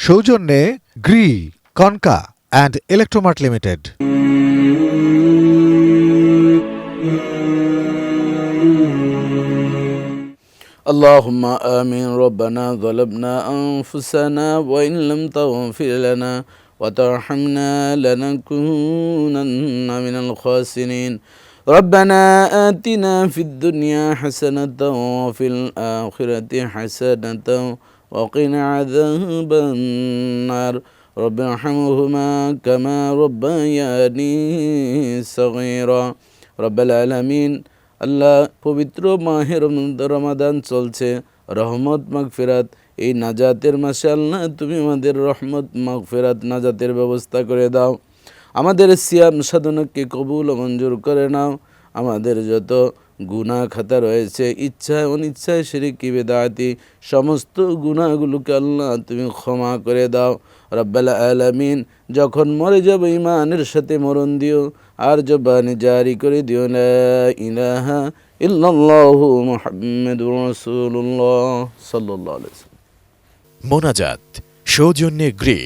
সৌজন্যে Gree, Konka and Electromart limited. اللهم آمين ربنا ظلمنا أنفسنا وإن لم تغفر لنا وترحمنا لنكونن من الخاسرين ربنا آتنا في الدنيا حسنة وفي الآخرة حسنة وقنا عذاب النار رب ارحمهما كما ربياني صغيرا رب العالمين আল্লাহ, পবিত্র মাহে রমাদান চলছে, রহমত মাগফিরাত এই নাজাতের মাসে আল্লাহ তুমি আমাদের রহমত মাগফিরাত নাজাতের ব্যবস্থা করে দাও। আমাদের সিয়াম সাধনাকে কবুল ও মঞ্জুর করে নাও। আমাদের যত গুনাহ খাতা রয়েছে, ইচ্ছায় অনিচ্ছায় শিরকি বিদআতি সমস্ত গুনাহগুলোকে আল্লাহ তুমি ক্ষমা করে দাও। রব্বাল আলামিন, যখন মরে যাব ঈমানের সাথে মরণ দিও, আর জবানে জারি করে দিও লা ইলাহা ইল্লাল্লাহু মুহাম্মাদুর রাসূলুল্লাহ সাল্লাল্লাহু আলাইহি ওয়াসাল্লাম। মোনাজাত সৌজন্যে গ্রে